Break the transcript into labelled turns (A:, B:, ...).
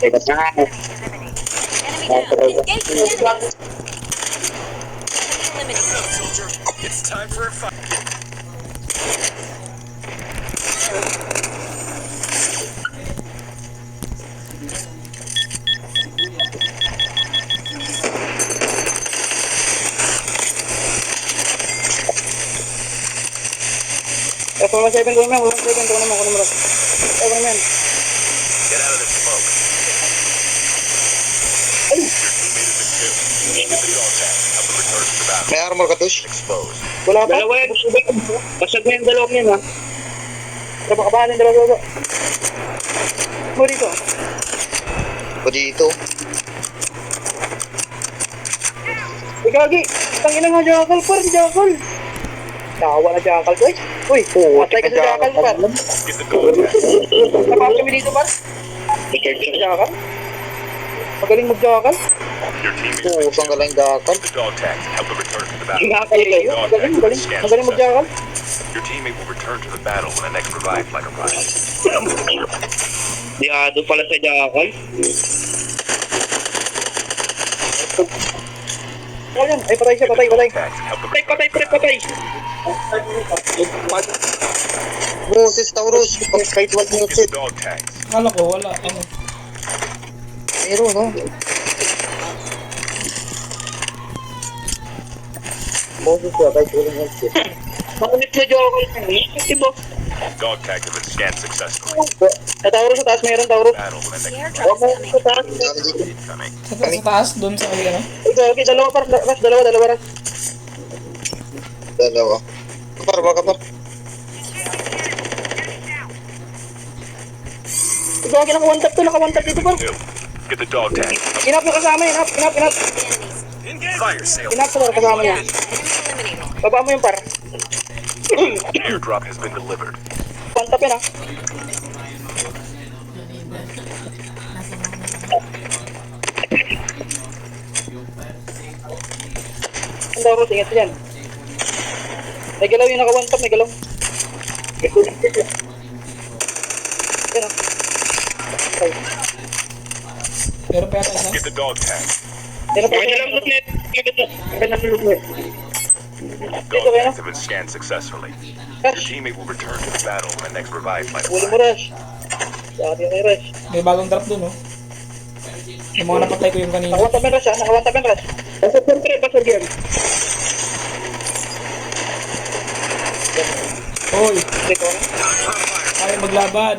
A: Enemy down. Engage the enemy. Enemy eliminated.
B: Soldier, it's time for a fight.
C: Puma 7 ko naman, 1 second ko naman, kunin mo rin. Ay, kunin mo yan.
B: Get out of this smoke. Your teammate has been killed. Get the dog tag. Help them return to the battle.
D: May armor ka, Tush?
B: Exposed.
C: Wala pa?
A: Dalawa yan.
C: Basag na yung dalawang yan, ha? Pero pakabahan yung dalawa. Mo dito.
D: O dito.
C: Gagi, tangina nga Jackal par, Jackal. Tawa na Jackal ko eh. Uy, patay ka sa Jackal par.
B: Get the dog tag.
C: Napapag kami dito par. Jackal. Magaling mag-Jackal.
B: Your teammate has been
D: Pusang
B: killed.
D: galang dakal.
B: Get the dog tag. Help them return to the battle.
C: Jackal kayo. Magaling, magaling. Magaling mag-Jackal.
B: Your teammate will return to the battle when the next revive flight arrives.
A: Diado pala sa Jackal.
C: Ayan, ay patay siya, patay, patay.
B: Tags and help them
A: Patay, patay, patay, patay.
D: Moses, Taurus. Kahit wag
B: get the
D: Moses.
B: dog tags.
E: Akala ko wala. Ano?
D: Meron, no? Moses ka, kahit walang Moses.
A: Makunit sa Jackal. Diba?
B: Dog tags have been scanned successfully.
C: Sa Taurus, sa taas mayroon, Taurus.
B: Battle when the
A: The
B: next
A: airdrop is coming.
D: Dami dito.
B: incoming.
E: Sa taas, doon sa ano?
C: Okay, dalawa par, ras, dalawa ras.
D: Dalawa. Kapar ba, kapar?
C: Gagi, naka-one-tap to, naka-one-tap dito par.
B: Two. Get the dog tag.
C: Inap na kasama, inap.
A: The enemies.
B: Fire sale.
C: Inap sa par, kasama niya.
A: Enemy eliminated.
C: Baba mo yung par.
B: Airdrop has been delivered.
C: One-tap yan, ha. Ang Taurus, ingat dyan. May galaw yung naka-one-tap, may galaw. Yan, ha. Okay.
E: Pero pa yata isa.
B: Get the dog tag.
C: Yan, ha.
A: Okay na lang lugnet. Okay na lang lugnet.
B: Dog tags have been scanned successfully. Your teammate will return to the battle when the next revive flight
C: Huli mo,
B: arrives.
C: Rush. Sabi kay Rush.
E: May bagong drop doon, oh. Yung mga napatay ko yung kanina.
C: Naka-one-tap yan, Rush, ha. Naka-one-tap yan, Rush.
A: Basag siyempre, basag yan.
E: Hoy,
C: Hindi ko.
E: kaya maglaban.